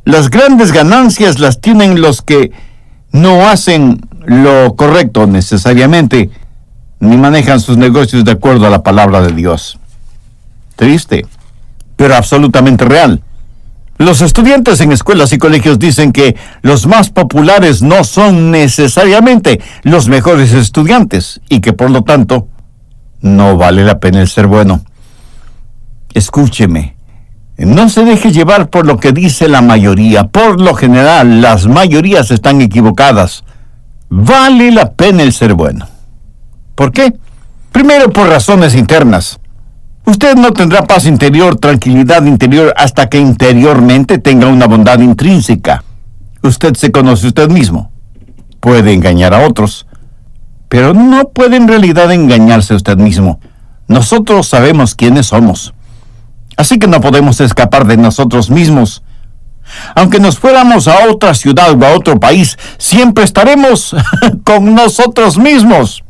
Las grandes ganancias las tienen los que no hacen lo correcto necesariamente, ni manejan sus negocios de acuerdo a la palabra de Dios. Triste, pero absolutamente real. Los estudiantes en escuelas y colegios dicen que los más populares no son necesariamente los mejores estudiantes y que por lo tanto no vale la pena el ser bueno. Escúcheme, no se deje llevar por lo que dice la mayoría. Por lo general, las mayorías están equivocadas. Vale la pena el ser bueno. ¿Por qué? Primero, por razones internas. Usted no tendrá paz interior, tranquilidad interior, hasta que interiormente tenga una bondad intrínseca. Usted se conoce a usted mismo. Puede engañar a otros, pero no puede en realidad engañarse a usted mismo. Nosotros sabemos quiénes somos. Así que no podemos escapar de nosotros mismos. Aunque nos fuéramos a otra ciudad o a otro país, siempre estaremos con nosotros mismos.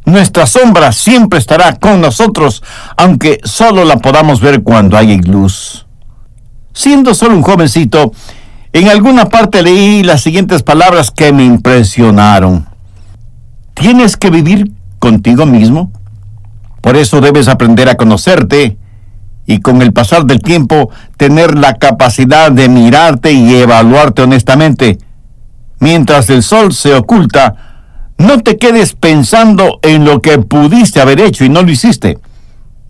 Nuestra sombra siempre estará con nosotros, aunque solo la podamos ver cuando hay luz. Siendo solo un jovencito, en alguna parte leí las siguientes palabras que me impresionaron. ¿Tienes que vivir contigo mismo? Por eso debes aprender a conocerte y con el pasar del tiempo tener la capacidad de mirarte y evaluarte honestamente. Mientras el sol se oculta, no te quedes pensando en lo que pudiste haber hecho y no lo hiciste.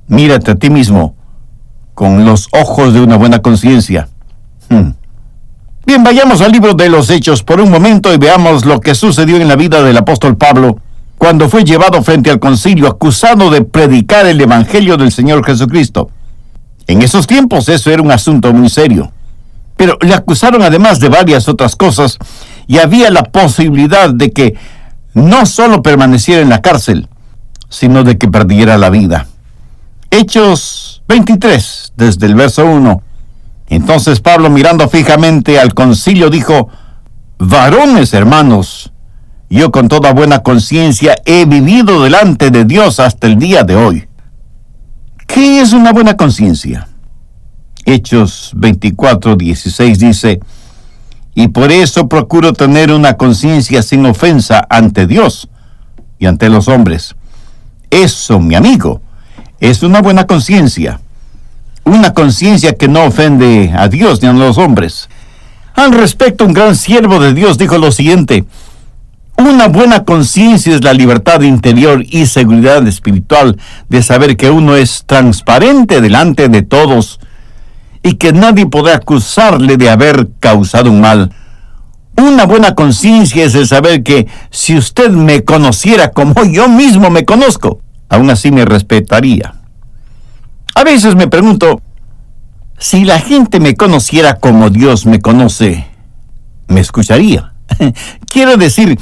Mírate a ti mismo con los ojos de una buena conciencia. Bien, vayamos al libro de los Hechos por un momento y veamos lo que sucedió en la vida del apóstol Pablo cuando fue llevado frente al concilio acusado de predicar el evangelio del Señor Jesucristo. En esos tiempos eso era un asunto muy serio. Pero le acusaron además de varias otras cosas y había la posibilidad de que no solo permaneciera en la cárcel, sino de que perdiera la vida. Hechos 23, desde el verso 1. Entonces Pablo, mirando fijamente al concilio, dijo: varones hermanos, yo con toda buena conciencia he vivido delante de Dios hasta el día de hoy. ¿Qué es una buena conciencia? Hechos 24:16 dice: y por eso procuro tener una conciencia sin ofensa ante Dios y ante los hombres. Eso, mi amigo, es una buena conciencia. Una conciencia que no ofende a Dios ni a los hombres. Al respecto, un gran siervo de Dios dijo lo siguiente: una buena conciencia es la libertad interior y seguridad espiritual de saber que uno es transparente delante de todos y que nadie podrá acusarle de haber causado un mal. Una buena conciencia es el saber que si usted me conociera como yo mismo me conozco, aún así me respetaría. A veces me pregunto, si la gente me conociera como Dios me conoce, ¿me escucharía? Quiero decir,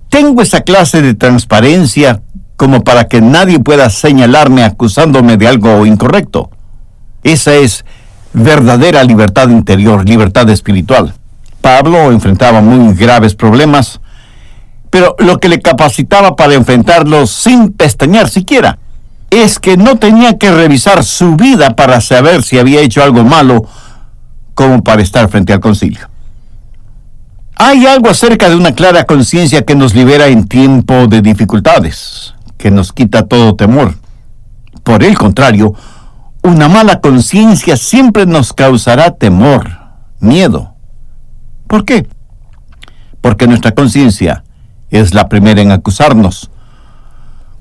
tengo esa clase de transparencia como para que nadie pueda señalarme acusándome de algo incorrecto. Esa es verdadera libertad interior, libertad espiritual. Pablo enfrentaba muy graves problemas, pero lo que le capacitaba para enfrentarlos sin pestañear siquiera es que no tenía que revisar su vida para saber si había hecho algo malo como para estar frente al concilio. Hay algo acerca de una clara conciencia que nos libera en tiempo de dificultades, que nos quita todo temor. Por el contrario, una mala conciencia siempre nos causará temor, miedo. ¿Por qué? Porque nuestra conciencia es la primera en acusarnos.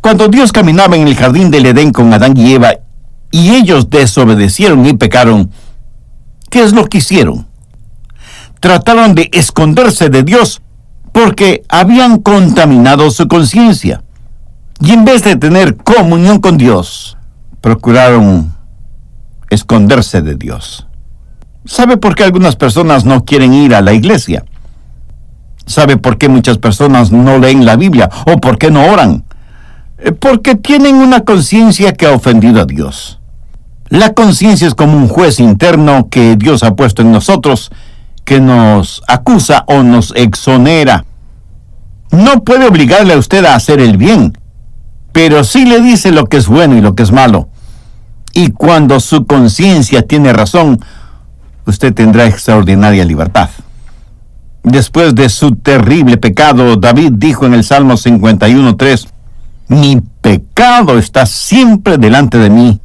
Cuando Dios caminaba en el jardín del Edén con Adán y Eva, y ellos desobedecieron y pecaron, ¿qué es lo que hicieron? Trataron de esconderse de Dios porque habían contaminado su conciencia. Y en vez de tener comunión con Dios, procuraron esconderse de Dios. ¿Sabe por qué algunas personas no quieren ir a la iglesia? ¿Sabe por qué muchas personas no leen la Biblia? ¿O por qué no oran? Porque tienen una conciencia que ha ofendido a Dios. La conciencia es como un juez interno que Dios ha puesto en nosotros, que nos acusa o nos exonera. No puede obligarle a usted a hacer el bien, pero sí le dice lo que es bueno y lo que es malo. Y cuando su conciencia tiene razón, usted tendrá extraordinaria libertad. Después de su terrible pecado, David dijo en el Salmo 51:3, mi pecado está siempre delante de mí.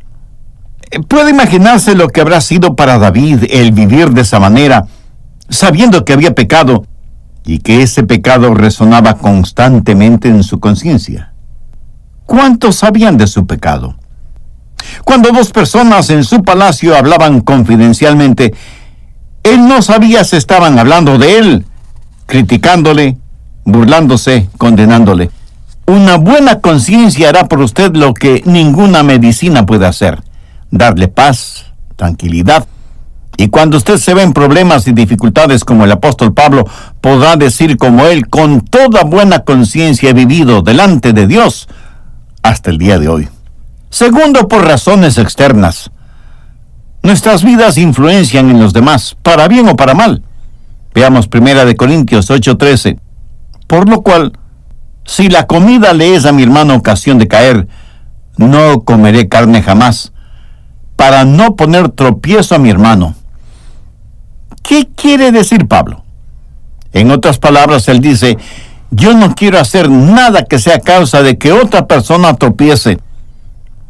¿Puede imaginarse lo que habrá sido para David el vivir de esa manera, sabiendo que había pecado y que ese pecado resonaba constantemente en su conciencia? ¿Cuántos sabían de su pecado? Cuando dos personas en su palacio hablaban confidencialmente, él no sabía si estaban hablando de él, criticándole, burlándose, condenándole. Una buena conciencia hará por usted lo que ninguna medicina puede hacer: darle paz, tranquilidad. Y cuando usted se ve en problemas y dificultades como el apóstol Pablo, podrá decir como él: con toda buena conciencia he vivido delante de Dios hasta el día de hoy. Segundo, por razones externas. Nuestras vidas influencian en los demás, para bien o para mal. Veamos 1 Corintios 8:13. Por lo cual, si la comida le es a mi hermano ocasión de caer, no comeré carne jamás, para no poner tropiezo a mi hermano. ¿Qué quiere decir Pablo? En otras palabras, él dice: yo no quiero hacer nada que sea causa de que otra persona tropiece.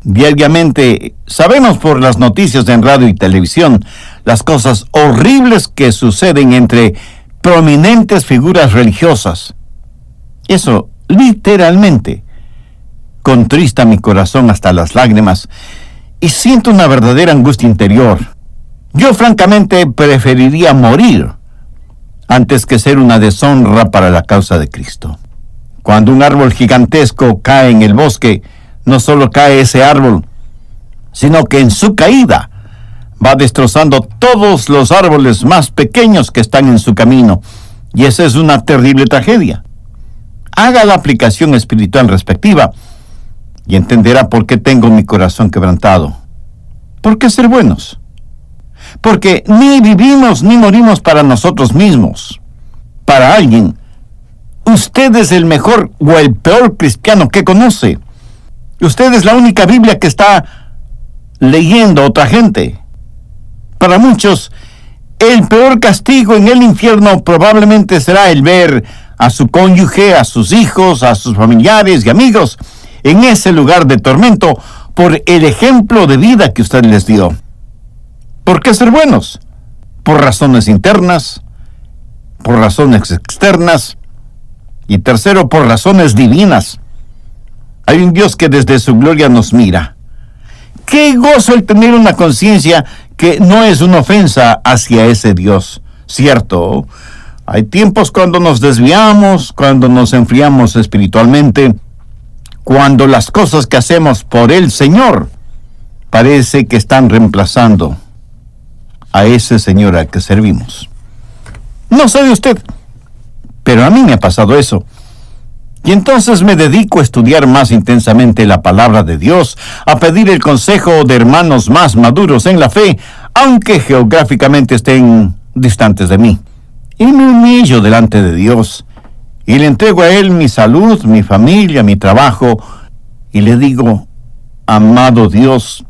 Diariamente sabemos por las noticias en radio y televisión las cosas horribles que suceden entre prominentes figuras religiosas. Eso literalmente contrista mi corazón hasta las lágrimas y siento una verdadera angustia interior. Yo francamente preferiría morir antes que ser una deshonra para la causa de Cristo. Cuando un árbol gigantesco cae en el bosque, no solo cae ese árbol, sino que en su caída va destrozando todos los árboles más pequeños que están en su camino, y esa es una terrible tragedia. Haga la aplicación espiritual respectiva y entenderá por qué tengo mi corazón quebrantado. ¿Por qué ser buenos? Porque ni vivimos ni morimos para nosotros mismos. Para alguien, usted es el mejor o el peor cristiano que conoce. Usted es la única Biblia que está leyendo otra gente. Para muchos, el peor castigo en el infierno probablemente será el ver a su cónyuge, a sus hijos, a sus familiares y amigos en ese lugar de tormento por el ejemplo de vida que usted les dio. ¿Por qué ser buenos? Por razones internas, por razones externas y tercero, por razones divinas. Hay un Dios que desde su gloria nos mira. ¡Qué gozo el tener una conciencia que no es una ofensa hacia ese Dios! Cierto, hay tiempos cuando nos desviamos, cuando nos enfriamos espiritualmente, cuando las cosas que hacemos por el Señor parece que están reemplazando a ese Señor al que servimos. No sé de usted, pero a mí me ha pasado eso. Y entonces me dedico a estudiar más intensamente la palabra de Dios, a pedir el consejo de hermanos más maduros en la fe, aunque geográficamente estén distantes de mí. Y me humillo delante de Dios, y le entrego a Él mi salud, mi familia, mi trabajo, y le digo: amado Dios,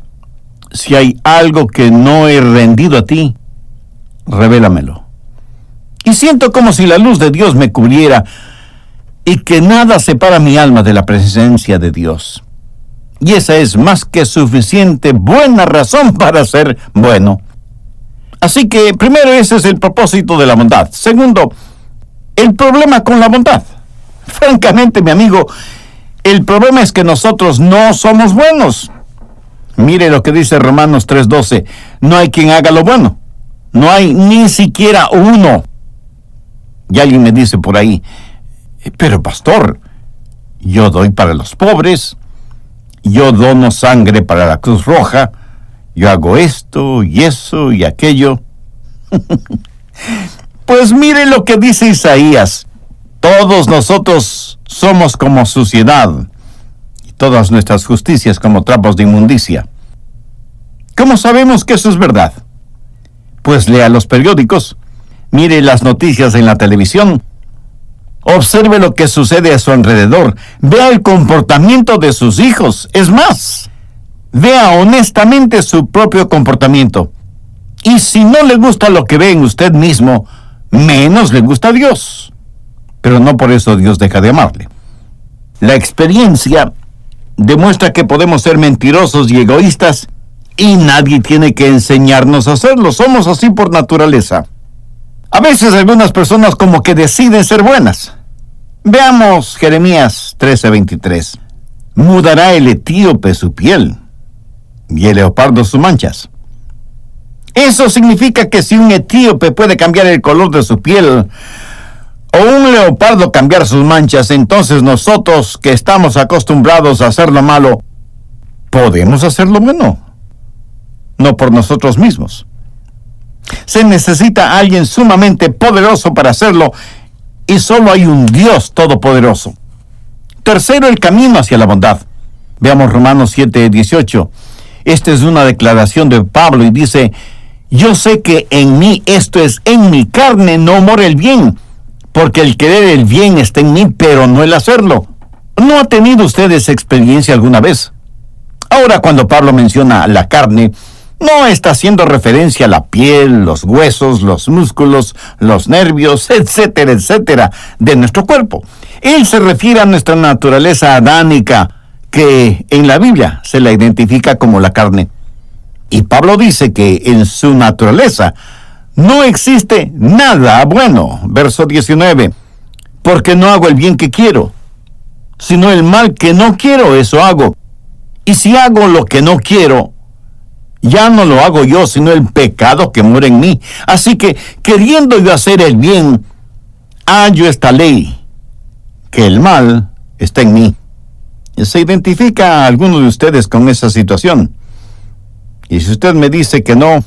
si hay algo que no he rendido a ti, revélamelo. Y siento como si la luz de Dios me cubriera, y que nada separa mi alma de la presencia de Dios. Y esa es más que suficiente buena razón para ser bueno. Así que, primero, ese es el propósito de la bondad. Segundo, el problema con la bondad. Francamente, mi amigo, el problema es que nosotros no somos buenos. Mire lo que dice Romanos 3:12. No hay quien haga lo bueno. No hay ni siquiera uno. Y alguien me dice por ahí: pero pastor, yo doy para los pobres, yo dono sangre para la Cruz Roja, yo hago esto y eso y aquello. Pues mire lo que dice Isaías: todos nosotros somos como suciedad, y todas nuestras justicias como trapos de inmundicia. ¿Cómo sabemos que eso es verdad? Pues lea los periódicos, mire las noticias en la televisión, observe lo que sucede a su alrededor, vea el comportamiento de sus hijos, es más, vea honestamente su propio comportamiento Y si no le gusta lo que ve en usted mismo, menos le gusta a Dios. Pero no por eso Dios deja de amarle. La experiencia demuestra que podemos ser mentirosos y egoístas y nadie tiene que enseñarnos a hacerlo. Somos así por naturaleza. A veces algunas personas como que deciden ser buenas. Veamos Jeremías 13:23. Mudará el etíope su piel y el leopardo sus manchas. Eso significa que si un etíope puede cambiar el color de su piel o un leopardo cambiar sus manchas, entonces nosotros que estamos acostumbrados a hacer lo malo, podemos hacer lo bueno. No por nosotros mismos. Se necesita alguien sumamente poderoso para hacerlo y solo hay un Dios todopoderoso. Tercero, el camino hacia la bondad. Veamos Romanos 7:18. Esta es una declaración de Pablo y dice: yo sé que en mí, esto es, en mi carne, no mora el bien, porque el querer el bien está en mí, pero no el hacerlo. ¿No ha tenido usted esa experiencia alguna vez? Ahora, cuando Pablo menciona la carne, no está haciendo referencia a la piel, los huesos, los músculos, los nervios, etcétera, etcétera, de nuestro cuerpo. Él se refiere a nuestra naturaleza adánica, que en la Biblia se la identifica como la carne. Y Pablo dice que en su naturaleza no existe nada bueno. Verso 19. Porque no hago el bien que quiero, sino el mal que no quiero, eso hago. Y si hago lo que no quiero, ya no lo hago yo, sino el pecado que mora en mí. Así que, queriendo yo hacer el bien, hallo esta ley, que el mal está en mí. ¿Se identifica a alguno de ustedes con esa situación? Y si usted me dice que no,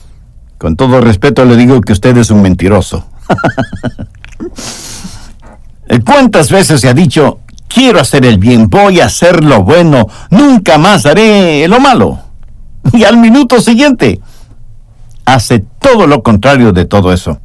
con todo respeto le digo que usted es un mentiroso. ¿Cuántas veces se ha dicho, quiero hacer el bien, voy a hacer lo bueno, nunca más haré lo malo? Y al minuto siguiente, hace todo lo contrario de todo eso.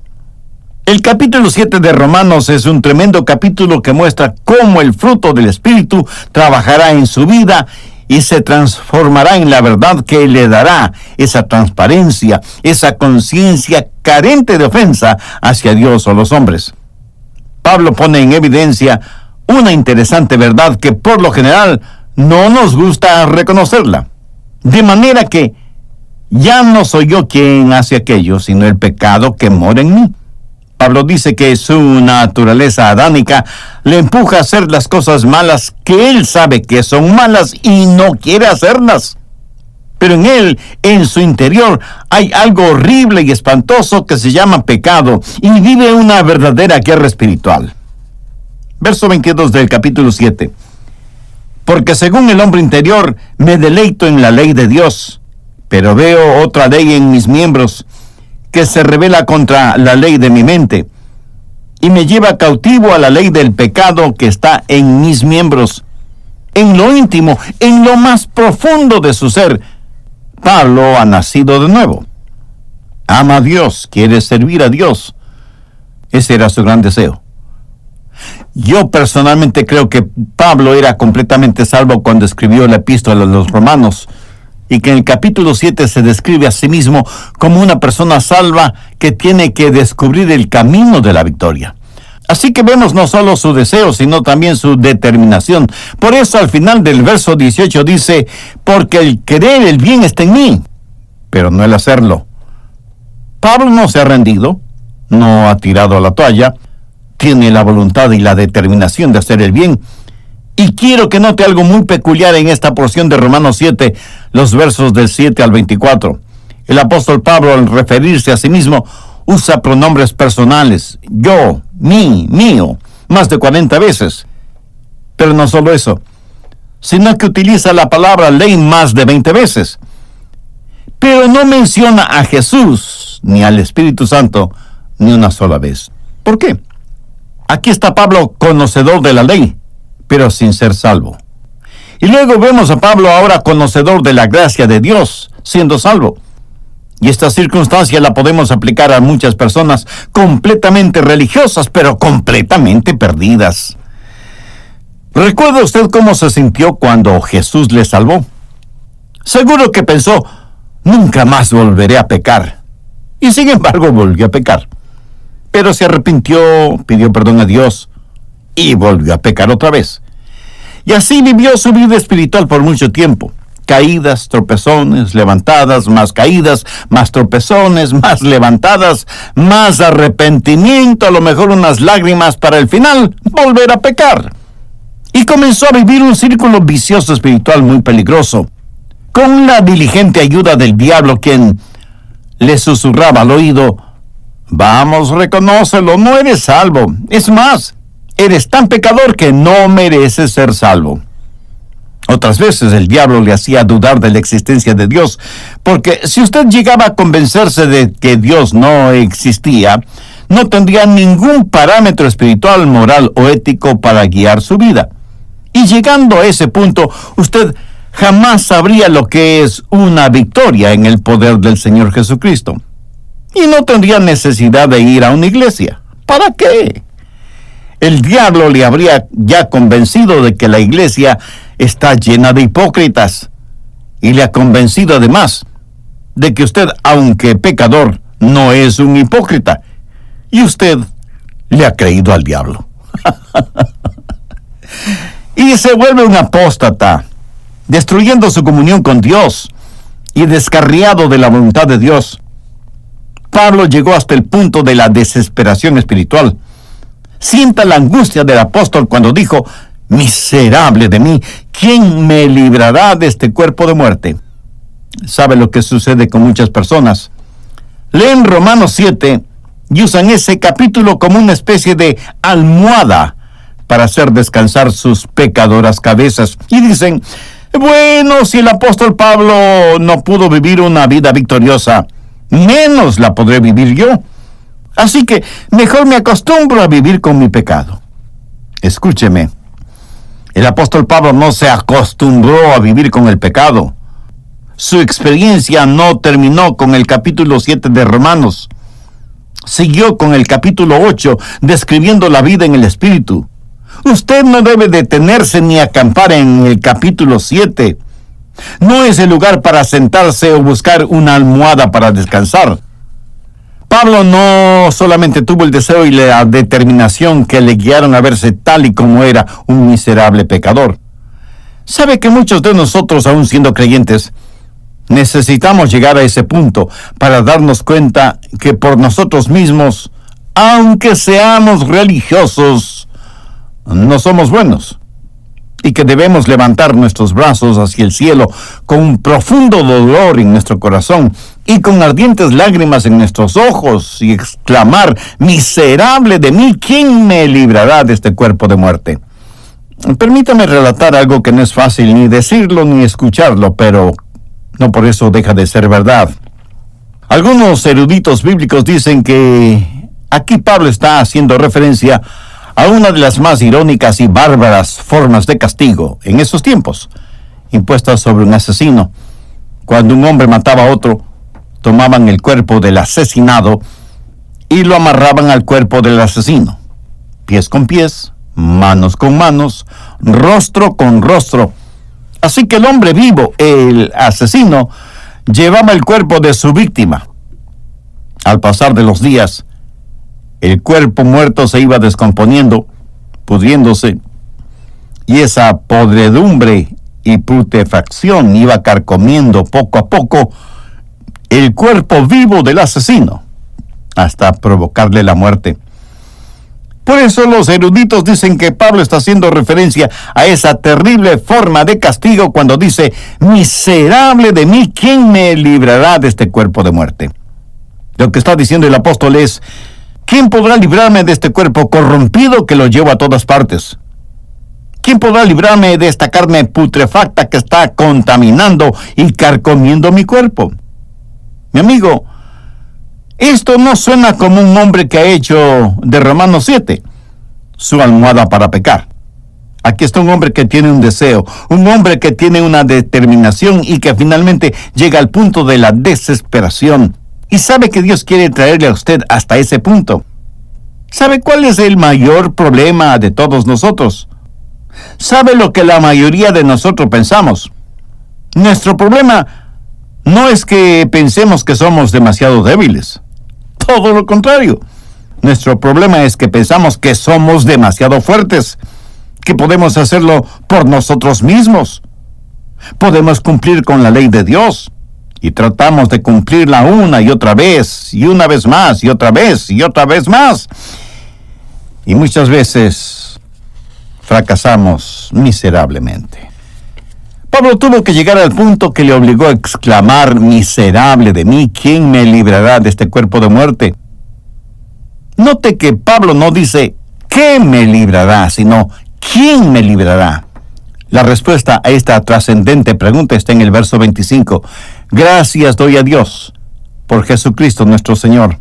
El capítulo 7 de Romanos es un tremendo capítulo que muestra cómo el fruto del Espíritu trabajará en su vida y se transformará en la verdad que le dará esa transparencia, esa conciencia carente de ofensa hacia Dios o los hombres. Pablo pone en evidencia una interesante verdad que por lo general no nos gusta reconocerla. De manera que ya no soy yo quien hace aquello, sino el pecado que mora en mí. Pablo dice que su naturaleza adánica le empuja a hacer las cosas malas que él sabe que son malas y no quiere hacerlas. Pero en él, en su interior, hay algo horrible y espantoso que se llama pecado y vive una verdadera guerra espiritual. Verso 22 del capítulo 7. Porque según el hombre interior me deleito en la ley de Dios, pero veo otra ley en mis miembros que se rebela contra la ley de mi mente y me lleva cautivo a la ley del pecado que está en mis miembros. En lo íntimo, en lo más profundo de su ser, Pablo ha nacido de nuevo. Ama a Dios, quiere servir a Dios. Ese era su gran deseo. Yo personalmente creo que Pablo era completamente salvo cuando escribió la epístola a los Romanos, y que en el capítulo 7 se describe a sí mismo como una persona salva que tiene que descubrir el camino de la victoria. Así que vemos no solo su deseo, sino también su determinación. Por eso al final del verso 18 dice, porque el querer el bien está en mí, pero no el hacerlo. Pablo no se ha rendido, no ha tirado la toalla, tiene la voluntad y la determinación de hacer el bien. Y quiero que note algo muy peculiar en esta porción de Romanos 7, los versos del 7 al 24. El apóstol Pablo, al referirse a sí mismo, usa pronombres personales, yo, mí, mío, más de 40 veces. Pero no solo eso, sino que utiliza la palabra ley más de 20 veces. Pero no menciona a Jesús ni al Espíritu Santo ni una sola vez. ¿Por qué? Aquí está Pablo conocedor de la ley, pero sin ser salvo. Y luego vemos a Pablo ahora conocedor de la gracia de Dios, siendo salvo. Y esta circunstancia la podemos aplicar a muchas personas completamente religiosas, pero completamente perdidas. ¿Recuerda usted cómo se sintió cuando Jesús le salvó? Seguro que pensó, nunca más volveré a pecar. y sin embargo volvió a pecar. Pero se arrepintió, pidió perdón a Dios y volvió a pecar otra vez. Y así vivió su vida espiritual por mucho tiempo. Caídas, tropezones, levantadas, más caídas, más tropezones, más levantadas, más arrepentimiento, a lo mejor unas lágrimas para el final volver a pecar. Y comenzó a vivir un círculo vicioso espiritual muy peligroso, con la diligente ayuda del diablo, quien le susurraba al oído: vamos, reconócelo, no eres salvo. Es más, eres tan pecador que no mereces ser salvo. Otras veces el diablo le hacía dudar de la existencia de Dios, porque si usted llegaba a convencerse de que Dios no existía, no tendría ningún parámetro espiritual, moral o ético para guiar su vida. Y llegando a ese punto, usted jamás sabría lo que es una victoria en el poder del Señor Jesucristo. Y no tendría necesidad de ir a una iglesia. ¿Para qué? El diablo le habría ya convencido de que la iglesia está llena de hipócritas, y le ha convencido además de que usted, aunque pecador, no es un hipócrita, y usted le ha creído al diablo. Y se vuelve un apóstata, destruyendo su comunión con Dios y descarriado de la voluntad de Dios. Pablo llegó hasta el punto de la desesperación espiritual. Sienta la angustia del apóstol cuando dijo: miserable de mí, ¿quién me librará de este cuerpo de muerte? ¿Sabe lo que sucede con muchas personas? Leen Romanos 7 y usan ese capítulo como una especie de almohada para hacer descansar sus pecadoras cabezas. Y dicen: bueno, si el apóstol Pablo no pudo vivir una vida victoriosa, menos la podré vivir yo. Así que mejor me acostumbro a vivir con mi pecado. Escúcheme. El apóstol Pablo no se acostumbró a vivir con el pecado. Su experiencia no terminó con el capítulo 7 de Romanos. Siguió con el capítulo 8, describiendo la vida en el Espíritu. Usted no debe detenerse ni acampar en el capítulo 7. No es el lugar para sentarse o buscar una almohada para descansar. Pablo no solamente tuvo el deseo y la determinación que le guiaron a verse tal y como era, un miserable pecador. Sabe que muchos de nosotros, aún siendo creyentes, necesitamos llegar a ese punto para darnos cuenta que por nosotros mismos, aunque seamos religiosos, no somos buenos, y que debemos levantar nuestros brazos hacia el cielo con un profundo dolor en nuestro corazón y con ardientes lágrimas en nuestros ojos y exclamar: miserable de mí, ¿quién me librará de este cuerpo de muerte? Permítame relatar algo que no es fácil ni decirlo ni escucharlo, pero no por eso deja de ser verdad. Algunos eruditos bíblicos dicen que aquí Pablo está haciendo referencia a una de las más irónicas y bárbaras formas de castigo en esos tiempos, impuestas sobre un asesino. Cuando un hombre mataba a otro, tomaban el cuerpo del asesinado y lo amarraban al cuerpo del asesino, pies con pies, manos con manos, rostro con rostro. Así que el hombre vivo, el asesino, llevaba el cuerpo de su víctima. Al pasar de los días, el cuerpo muerto se iba descomponiendo, pudriéndose, y esa podredumbre y putrefacción iba carcomiendo poco a poco el cuerpo vivo del asesino, hasta provocarle la muerte. Por eso los eruditos dicen que Pablo está haciendo referencia a esa terrible forma de castigo cuando dice: miserable de mí, ¿quién me librará de este cuerpo de muerte? Lo que está diciendo el apóstol es: ¿quién podrá librarme de este cuerpo corrompido que lo llevo a todas partes? ¿Quién podrá librarme de esta carne putrefacta que está contaminando y carcomiendo mi cuerpo? Mi amigo, esto no suena como un hombre que ha hecho de Romanos 7 su almohada para pecar. Aquí está un hombre que tiene un deseo, un hombre que tiene una determinación y que finalmente llega al punto de la desesperación. Y sabe que Dios quiere traerle a usted hasta ese punto. ¿Sabe cuál es el mayor problema de todos nosotros? ¿Sabe lo que la mayoría de nosotros pensamos? Nuestro problema no es que pensemos que somos demasiado débiles. Todo lo contrario. Nuestro problema es que pensamos que somos demasiado fuertes, que podemos hacerlo por nosotros mismos. Podemos cumplir con la ley de Dios y tratamos de cumplirla una y otra vez, y una vez más, y otra vez, y otra vez más. Y muchas veces fracasamos miserablemente. Pablo tuvo que llegar al punto que le obligó a exclamar: miserable de mí, ¿quién me librará de este cuerpo de muerte? Note que Pablo no dice ¿qué me librará?, sino ¿quién me librará? La respuesta a esta trascendente pregunta está en el verso 25. Gracias doy a Dios por Jesucristo nuestro Señor.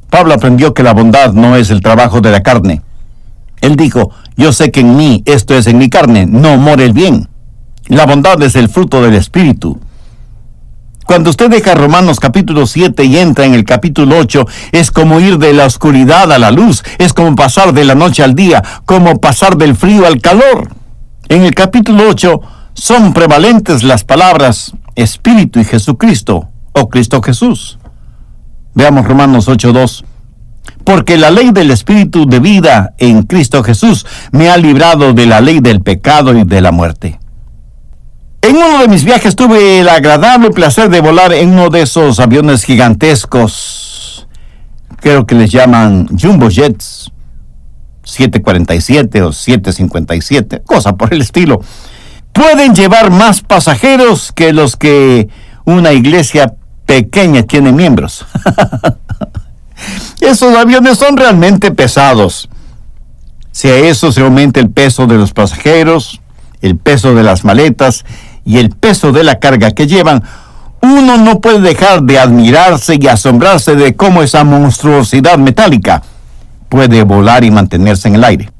Pablo aprendió que la bondad no es el trabajo de la carne. Él dijo: yo sé que en mí, esto es en mi carne, no mora el bien. La bondad es el fruto del Espíritu. Cuando usted deja Romanos capítulo 7 y entra en el capítulo 8, es como ir de la oscuridad a la luz, es como pasar de la noche al día, como pasar del frío al calor. En el capítulo 8 son prevalentes las palabras Espíritu y Jesucristo, o Cristo Jesús. Veamos Romanos 8:2. Porque la ley del Espíritu de vida en Cristo Jesús me ha librado de la ley del pecado y de la muerte. En uno de mis viajes tuve el agradable placer de volar en uno de esos aviones gigantescos. Creo que les llaman Jumbo Jets, 747 o 757, cosa por el estilo. Pueden llevar más pasajeros que los que una iglesia pequeña tiene miembros. Esos aviones son realmente pesados. Si a eso se aumenta el peso de los pasajeros, el peso de las maletas y el peso de la carga que llevan, uno no puede dejar de admirarse y asombrarse de cómo esa monstruosidad metálica puede volar y mantenerse en el aire.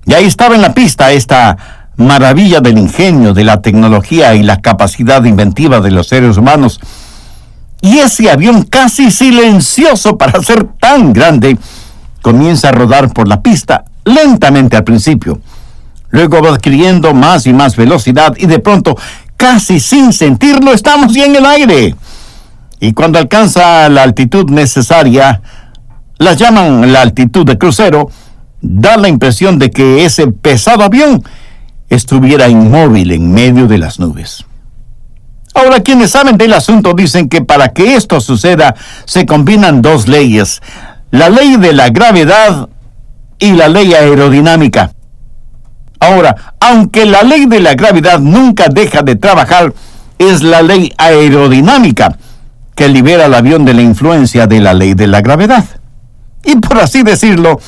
Y ahí estaba en la pista esta maravilla del ingenio, de la tecnología y la capacidad inventiva de los seres humanos. Y ese avión, casi silencioso para ser tan grande, comienza a rodar por la pista lentamente al principio. Luego va adquiriendo más y más velocidad y de pronto, casi sin sentirlo, estamos ya en el aire. Y cuando alcanza la altitud necesaria, la llaman la altitud de crucero, da la impresión de que ese pesado avión estuviera inmóvil en medio de las nubes. Ahora, quienes saben del asunto dicen que para que esto suceda se combinan dos leyes: la ley de la gravedad y la ley aerodinámica. Ahora, aunque la ley de la gravedad nunca deja de trabajar, es la ley aerodinámica que libera al avión de la influencia de la ley de la gravedad. Y por así decirlo,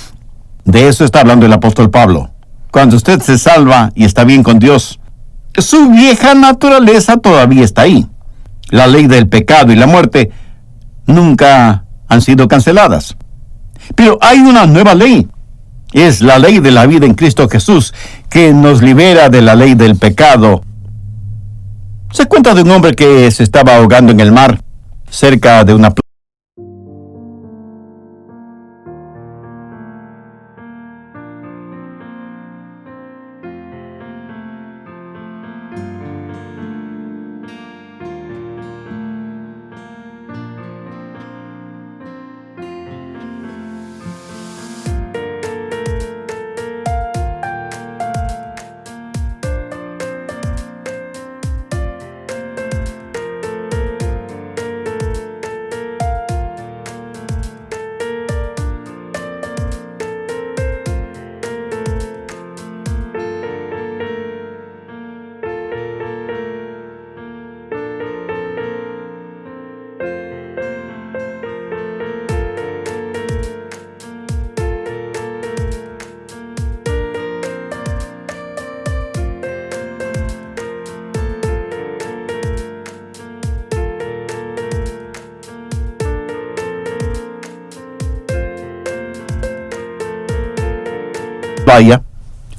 de eso está hablando el apóstol Pablo. Cuando usted se salva y está bien con Dios, su vieja naturaleza todavía está ahí. La ley del pecado y la muerte nunca han sido canceladas. Pero hay una nueva ley. Es la ley de la vida en Cristo Jesús, que nos libera de la ley del pecado. Se cuenta de un hombre que se estaba ahogando en el mar, cerca de una playa.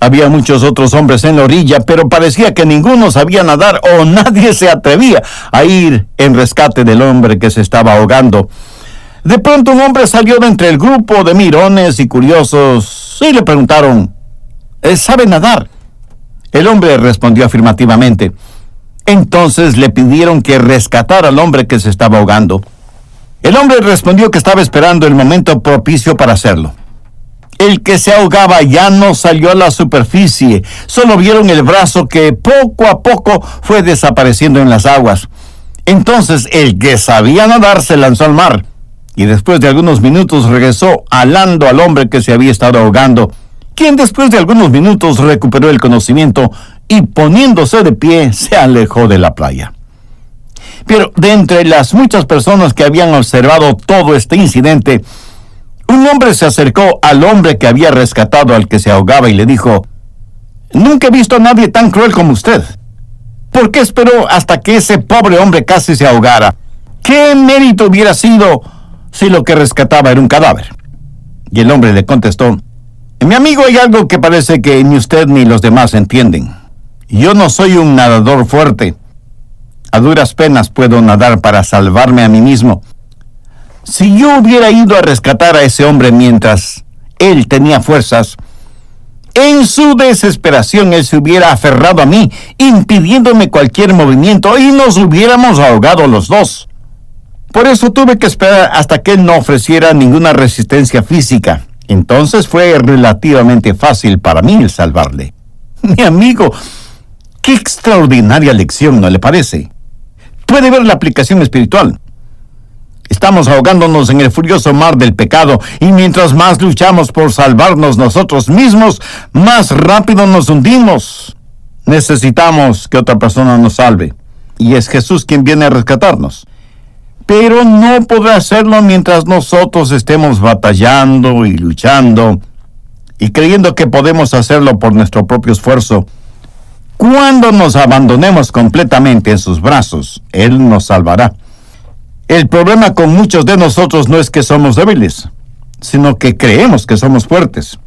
Había muchos otros hombres en la orilla, pero parecía que ninguno sabía nadar o nadie se atrevía a ir en rescate del hombre que se estaba ahogando. De pronto un hombre salió de entre el grupo de mirones y curiosos y le preguntaron: ¿sabe nadar? El hombre respondió afirmativamente. Entonces le pidieron que rescatara al hombre que se estaba ahogando. El hombre respondió que estaba esperando el momento propicio para hacerlo. El que se ahogaba ya no salió a la superficie, solo vieron el brazo que poco a poco fue desapareciendo en las aguas. Entonces el que sabía nadar se lanzó al mar, y después de algunos minutos regresó alando al hombre que se había estado ahogando, quien después de algunos minutos recuperó el conocimiento y poniéndose de pie se alejó de la playa. Pero de entre las muchas personas que habían observado todo este incidente, un hombre se acercó al hombre que había rescatado al que se ahogaba y le dijo: «Nunca he visto a nadie tan cruel como usted. ¿Por qué esperó hasta que ese pobre hombre casi se ahogara? ¿Qué mérito hubiera sido si lo que rescataba era un cadáver?» Y el hombre le contestó: «Mi amigo, hay algo que parece que ni usted ni los demás entienden. Yo no soy un nadador fuerte. A duras penas puedo nadar para salvarme a mí mismo. Si yo hubiera ido a rescatar a ese hombre mientras él tenía fuerzas, en su desesperación él se hubiera aferrado a mí, impidiéndome cualquier movimiento, y nos hubiéramos ahogado los dos. Por eso tuve que esperar hasta que él no ofreciera ninguna resistencia física. Entonces fue relativamente fácil para mí el salvarle». Mi amigo, qué extraordinaria lección, ¿no le parece? Puede ver la aplicación espiritual. Estamos ahogándonos en el furioso mar del pecado, y mientras más luchamos por salvarnos nosotros mismos, más rápido nos hundimos. Necesitamos que otra persona nos salve, y es Jesús quien viene a rescatarnos. Pero no podrá hacerlo mientras nosotros estemos batallando y luchando y creyendo que podemos hacerlo por nuestro propio esfuerzo. Cuando nos abandonemos completamente en sus brazos, Él nos salvará. El problema con muchos de nosotros no es que somos débiles, sino que creemos que somos fuertes.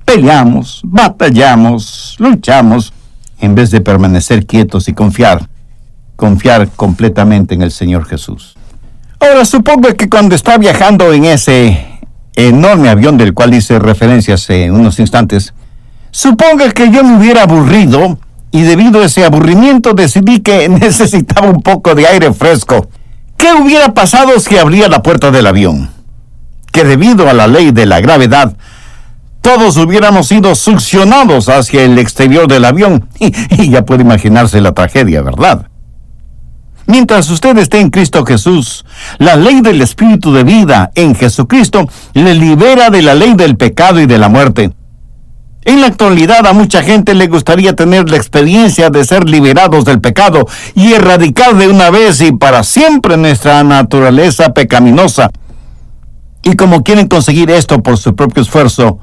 Peleamos, batallamos, luchamos, en vez de permanecer quietos y confiar completamente en el Señor Jesús. Ahora, supongo que cuando está viajando en ese enorme avión del cual hice referencia hace unos instantes, supongo que yo me hubiera aburrido, y debido a ese aburrimiento decidí que necesitaba un poco de aire fresco. ¿Qué hubiera pasado si abría la puerta del avión? Que debido a la ley de la gravedad, todos hubiéramos sido succionados hacia el exterior del avión, y ya puede imaginarse la tragedia, ¿verdad? Mientras usted esté en Cristo Jesús, la ley del Espíritu de vida en Jesucristo le libera de la ley del pecado y de la muerte. En la actualidad a mucha gente le gustaría tener la experiencia de ser liberados del pecado y erradicar de una vez y para siempre nuestra naturaleza pecaminosa. Y como quieren conseguir esto por su propio esfuerzo,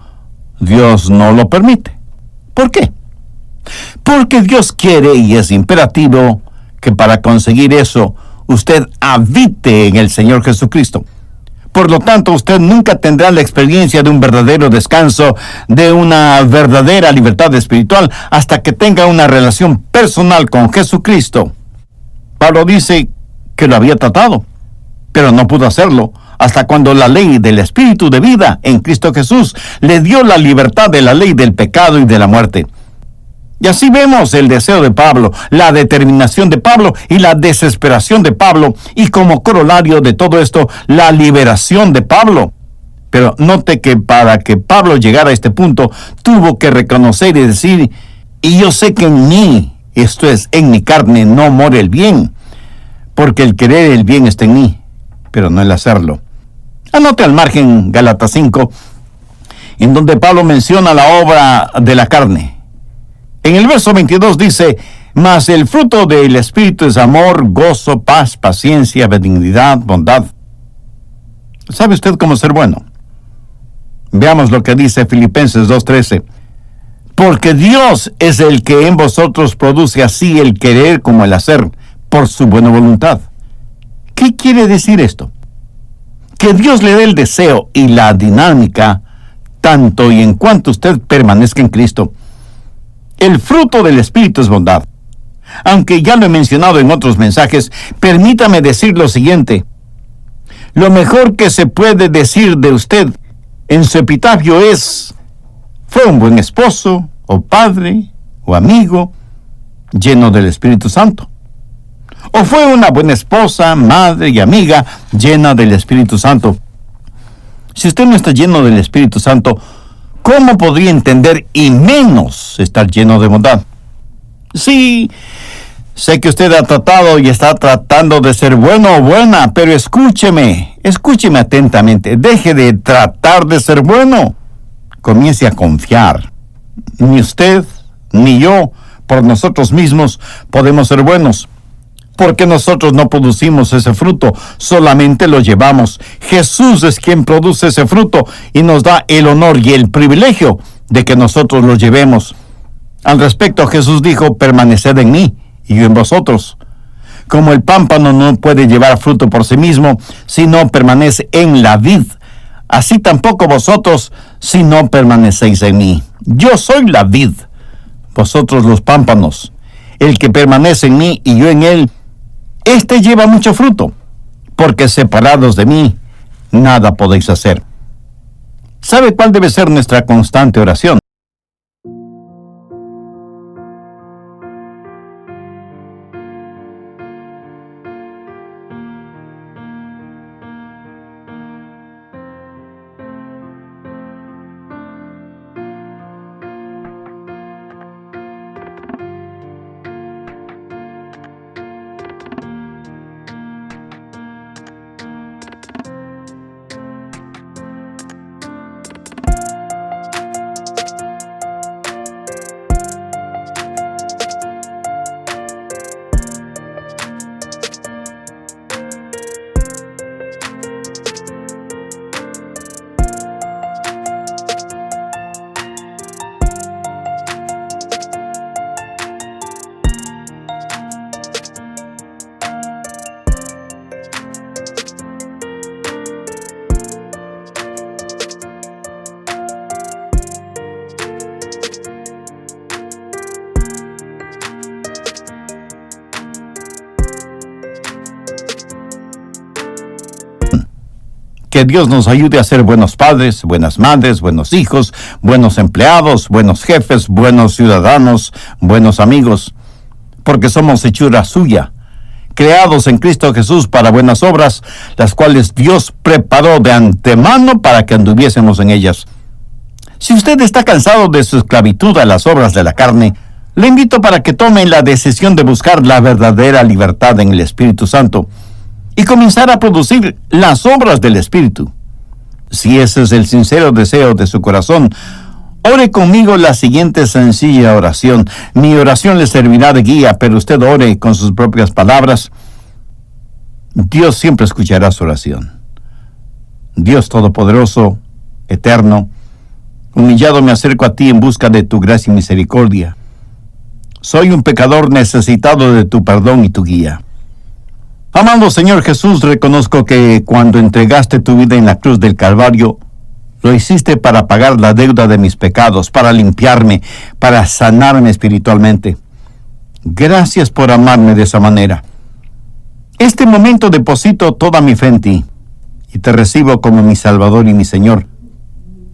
Dios no lo permite. ¿Por qué? Porque Dios quiere, y es imperativo, que para conseguir eso usted habite en el Señor Jesucristo. Por lo tanto, usted nunca tendrá la experiencia de un verdadero descanso, de una verdadera libertad espiritual, hasta que tenga una relación personal con Jesucristo. Pablo dice que lo había tratado, pero no pudo hacerlo, hasta cuando la ley del Espíritu de vida en Cristo Jesús le dio la libertad de la ley del pecado y de la muerte. Y así vemos el deseo de Pablo, la determinación de Pablo y la desesperación de Pablo, y como corolario de todo esto, la liberación de Pablo. Pero note que para que Pablo llegara a este punto, tuvo que reconocer y decir: y yo sé que en mí, esto es, en mi carne, no mora el bien, porque el querer el bien está en mí, pero no el hacerlo. Anote al margen Gálatas 5, en donde Pablo menciona la obra de la carne. En el verso 22 dice: mas el fruto del Espíritu es amor, gozo, paz, paciencia, benignidad, bondad. ¿Sabe usted cómo ser bueno? Veamos lo que dice Filipenses 2:13. Porque Dios es el que en vosotros produce así el querer como el hacer, por su buena voluntad. ¿Qué quiere decir esto? Que Dios le dé el deseo y la dinámica, tanto y en cuanto usted permanezca en Cristo. El fruto del Espíritu es bondad. Aunque ya lo he mencionado en otros mensajes, permítame decir lo siguiente. Lo mejor que se puede decir de usted en su epitafio es: fue un buen esposo, o padre, o amigo, lleno del Espíritu Santo. ¿O fue una buena esposa, madre y amiga llena del Espíritu Santo? Si usted no está lleno del Espíritu Santo, ¿cómo podría entender y menos estar lleno de bondad? Sí, sé que usted ha tratado y está tratando de ser bueno o buena, pero escúcheme atentamente. Deje de tratar de ser bueno. Comience a confiar. Ni usted, ni yo, por nosotros mismos, podemos ser buenos. Porque nosotros no producimos ese fruto, solamente lo llevamos. Jesús es quien produce ese fruto y nos da el honor y el privilegio de que nosotros lo llevemos. Al respecto, Jesús dijo, permaneced en mí y yo en vosotros. Como el pámpano no puede llevar fruto por sí mismo si no permanece en la vid, así tampoco vosotros si no permanecéis en mí. Yo soy la vid, vosotros los pámpanos. El que permanece en mí y yo en él, este lleva mucho fruto, porque separados de mí, nada podéis hacer. ¿Sabe cuál debe ser nuestra constante oración? Que Dios nos ayude a ser buenos padres, buenas madres, buenos hijos, buenos empleados, buenos jefes, buenos ciudadanos, buenos amigos, porque somos hechura suya, creados en Cristo Jesús para buenas obras, las cuales Dios preparó de antemano para que anduviésemos en ellas. Si usted está cansado de su esclavitud a las obras de la carne, le invito para que tome la decisión de buscar la verdadera libertad en el Espíritu Santo y comenzar a producir las obras del Espíritu. Si ese es el sincero deseo de su corazón, ore conmigo la siguiente sencilla oración. Mi oración le servirá de guía, pero usted ore con sus propias palabras. Dios siempre escuchará su oración. Dios Todopoderoso, eterno, humillado me acerco a ti en busca de tu gracia y misericordia. Soy un pecador necesitado de tu perdón y tu guía. Amado Señor Jesús, reconozco que cuando entregaste tu vida en la cruz del Calvario, lo hiciste para pagar la deuda de mis pecados, para limpiarme, para sanarme espiritualmente. Gracias por amarme de esa manera. Este momento deposito toda mi fe en ti y te recibo como mi Salvador y mi Señor.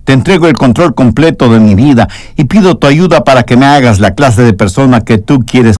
Te entrego el control completo de mi vida y pido tu ayuda para que me hagas la clase de persona que tú quieres